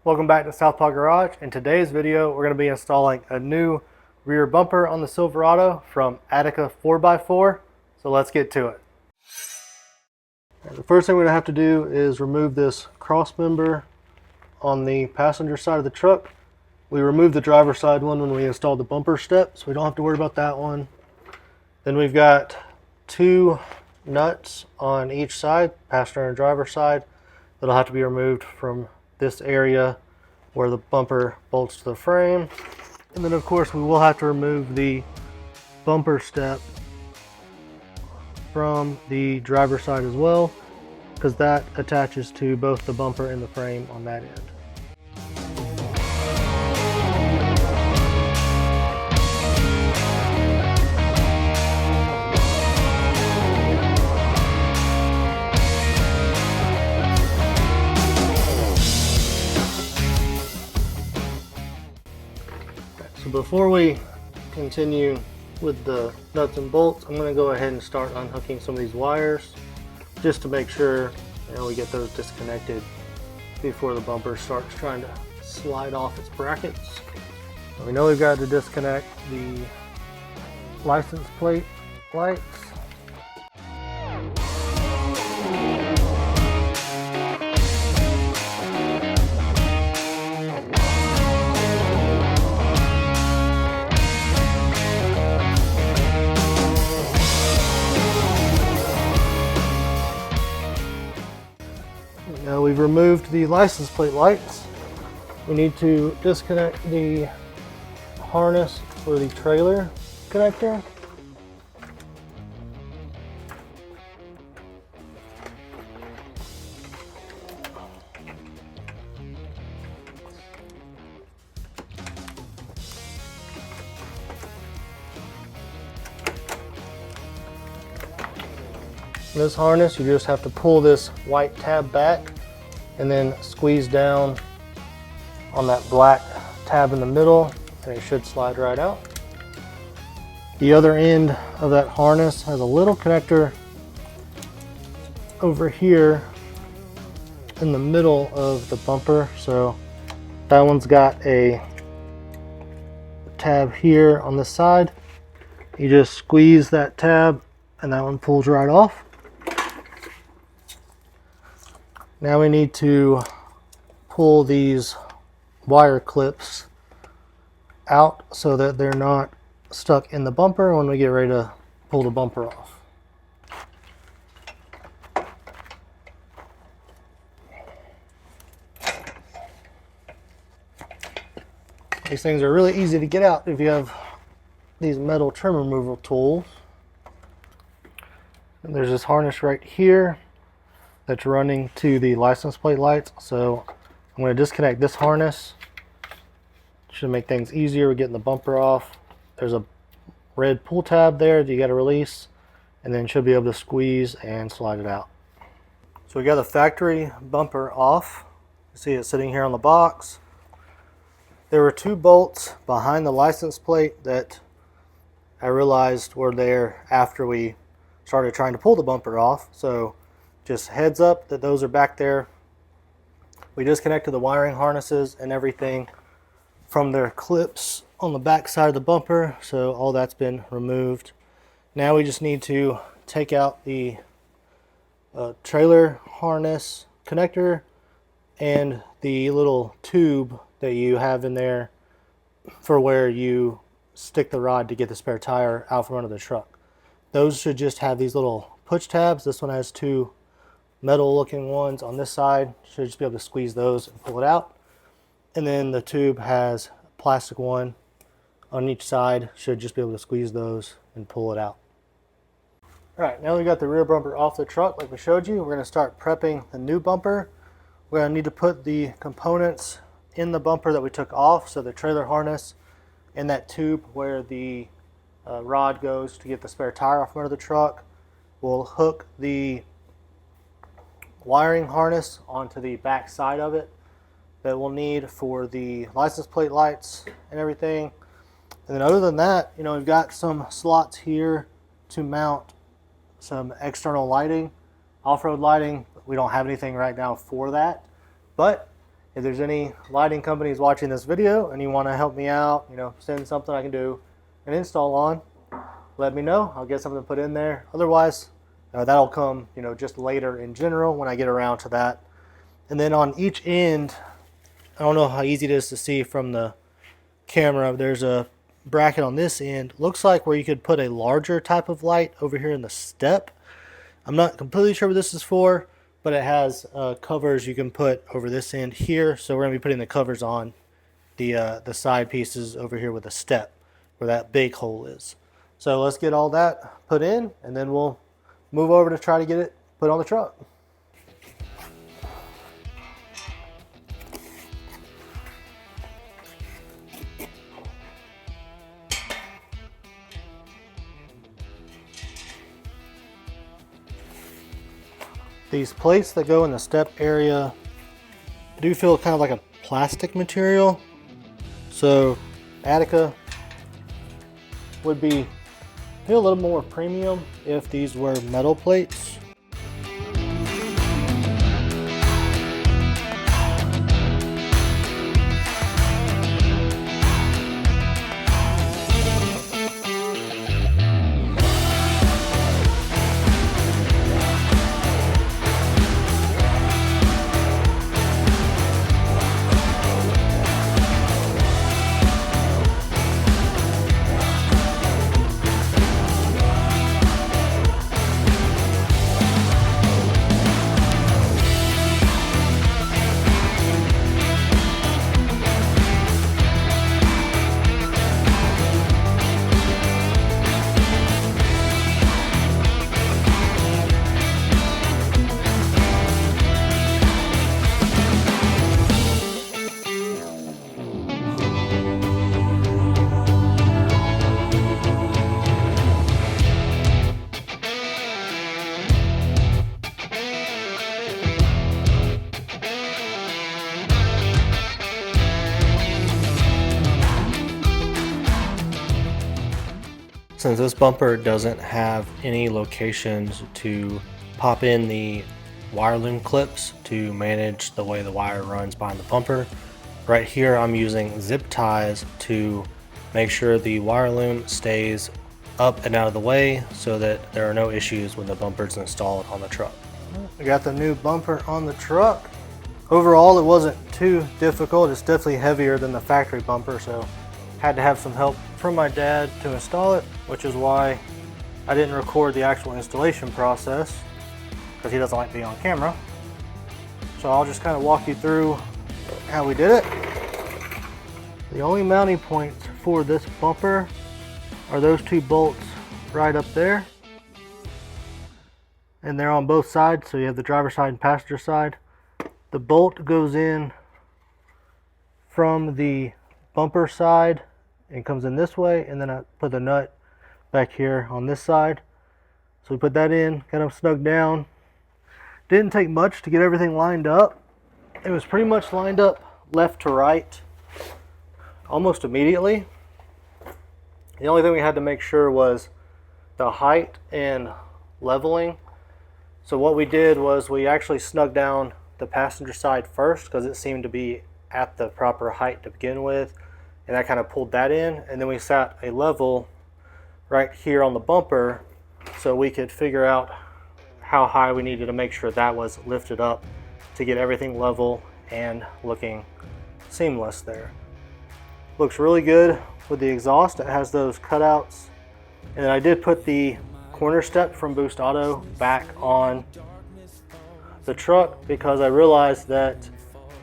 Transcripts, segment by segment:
Welcome back to Southpaw Garage. In today's video, we're going to be installing a new rear bumper on the Silverado from Attica 4x4. So let's get to it. The first thing we're going to have to do is remove this cross member on the passenger side of the truck. We removed the driver's side one when we installed the bumper step, so we don't have to worry about that one. Then we've got two nuts on each side, passenger and driver side, that'll have to be removed from this area where the bumper bolts to the frame. And then of course we will have to remove the bumper step from the driver's side as well, because that attaches to both the bumper and the frame on that end. So before we continue with the nuts and bolts, I'm going to go ahead and start unhooking some of these wires just to make sure we get those disconnected before the bumper starts trying to slide off its brackets. We know we've got to disconnect the license plate lights. Now we've removed the license plate lights. We need to disconnect the harness for the trailer connector. This harness, you just have to pull this white tab back and then squeeze down on that black tab in the middle, and it should slide right out. The other end of that harness has a little connector over here in the middle of the bumper. So that one's got a tab here on this side. You just squeeze that tab and that one pulls right off. Now we need to pull these wire clips out so that they're not stuck in the bumper when we get ready to pull the bumper off. These things are really easy to get out if you have these metal trim removal tools. And there's this harness right here that's running to the license plate lights. So I'm going to disconnect this harness. Should make things easier with getting the bumper off. There's a red pull tab there that you got to release, and then should be able to squeeze and slide it out. So we got the factory bumper off. You see it sitting here on the box. There were two bolts behind the license plate that I realized were there after we started trying to pull the bumper off. So just heads up that those are back there. We disconnected the wiring harnesses and everything from their clips on the back side of the bumper, so all that's been removed. Now we just need to take out the trailer harness connector and the little tube that you have in there for where you stick the rod to get the spare tire out from under the truck. Those should just have these little push tabs. This one has two metal looking ones on this side. Should just be able to squeeze those and pull it out. And then the tube has a plastic one on each side. Should just be able to squeeze those and pull it out. Alright, now we got the rear bumper off the truck like we showed you. We're going to start prepping the new bumper. We're going to need to put the components in the bumper that we took off. So the trailer harness and that tube where the rod goes to get the spare tire off under the truck. We'll hook the wiring harness onto the back side of it that we'll need for the license plate lights and everything. And then other than that, we've got some slots here to mount some external lighting, off-road lighting. We don't have anything right now for that, but If there's any lighting companies watching this video and you want to help me out, you know, send something I can do an install on, let me know. I'll get something to put in there. Otherwise, that'll come, you know, just later in general when I get around to that. And then on each end, I don't know how easy it is to see from the camera, there's a bracket on this end. Looks like where you could put a larger type of light over here in the step. I'm not completely sure what this is for, but it has covers you can put over this end here. So we're going to be putting the covers on the side pieces over here with a step where that big hole is. So let's get all that put in, and then we'll move over to try to get it put on the truck. These plates that go in the step area do feel kind of like a plastic material. So Attica would be feel a little more premium if these were metal plates. Since this bumper doesn't have any locations to pop in the wire loom clips to manage the way the wire runs behind the bumper, right here I'm using zip ties to make sure the wire loom stays up and out of the way so that there are no issues when the bumper is installed on the truck. We got the new bumper on the truck. Overall, it wasn't too difficult. It's definitely heavier than the factory bumper, so had to have some help from my dad to install it, which is why I didn't record the actual installation process, because he doesn't like being on camera. So I'll just kind of walk you through how we did it. The only mounting points for this bumper are those two bolts right up there, and they're on both sides, so you have the driver's side and passenger side. The bolt goes in from the bumper side and comes in this way, and then I put the nut back here on this side. So we put that in, got them snug down. Didn't take much to get everything lined up. It was pretty much lined up left to right almost immediately. The only thing we had to make sure was the height and leveling. So what we did was we actually snugged down the passenger side first because it seemed to be at the proper height to begin with, and that kind of pulled that in, and then we sat a level right here on the bumper so we could figure out how high we needed to make sure that was lifted up to get everything level and looking seamless there. Looks really good with the exhaust. It has those cutouts, and I did put the corner step from Boost Auto back on the truck because I realized that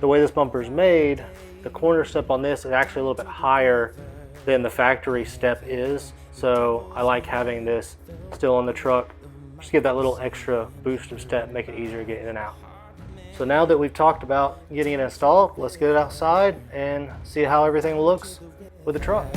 the way this bumper is made, the corner step on this is actually a little bit higher than the factory step is. So I like having this still on the truck, just get that little extra boost of step, make it easier to get in and out. So now that we've talked about getting it installed, let's get it outside and see how everything looks with the truck.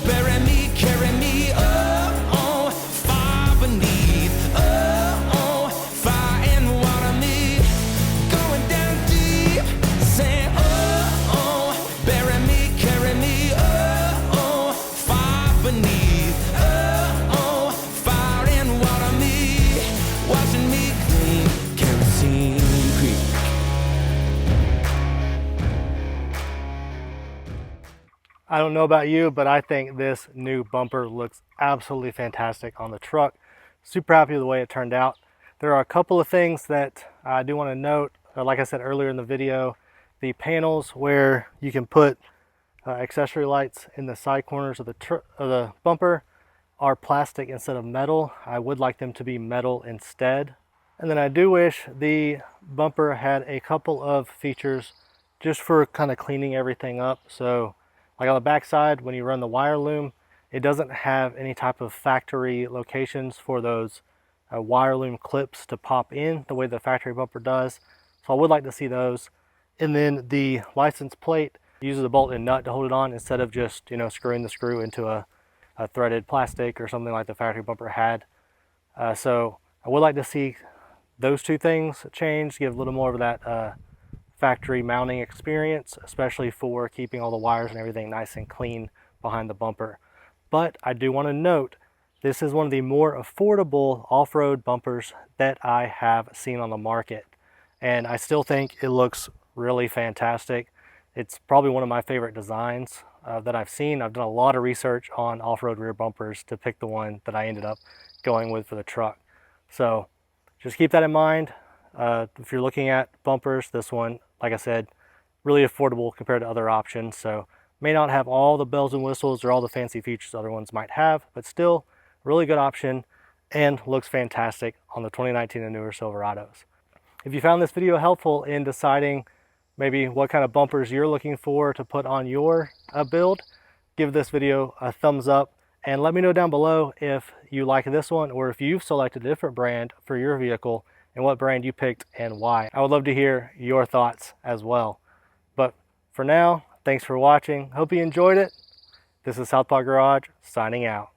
Bury me, carry me up, far beneath, fire and water me, going down deep, saying, bury me, carry me up, far beneath, fire and water me, washing me clean, kerosene creek. I don't know about you, but I think this new bumper looks absolutely fantastic on the truck. Super happy with the way it turned out. There are a couple of things that I do want to note. Like I said earlier in the video, the panels where you can put accessory lights in the side corners of the bumper are plastic instead of metal. I would like them to be metal instead. And then I do wish the bumper had a couple of features just for kind of cleaning everything up. So like on the back side, when you run the wire loom, it doesn't have any type of factory locations for those wire loom clips to pop in the way the factory bumper does. So I would like to see those. And then the license plate uses a bolt and nut to hold it on instead of just, screwing the screw into a threaded plastic or something like the factory bumper had. So I would like to see those two things change, give a little more of that factory mounting experience, especially for keeping all the wires and everything nice and clean behind the bumper. But I do want to note, this is one of the more affordable off-road bumpers that I have seen on the market. And I still think it looks really fantastic. It's probably one of my favorite designs that I've seen. I've done a lot of research on off-road rear bumpers to pick the one that I ended up going with for the truck. So just keep that in mind. If you're looking at bumpers, this one, like I said, really affordable compared to other options. So may not have all the bells and whistles or all the fancy features other ones might have, but still really good option and looks fantastic on the 2019 and newer Silverados. If you found this video helpful in deciding maybe what kind of bumpers you're looking for to put on your build, give this video a thumbs up and let me know down below if you like this one or if you've selected a different brand for your vehicle and what brand you picked and why. I would love to hear your thoughts as well. But for now, thanks for watching. Hope you enjoyed it. This is Southpaw Garage signing out.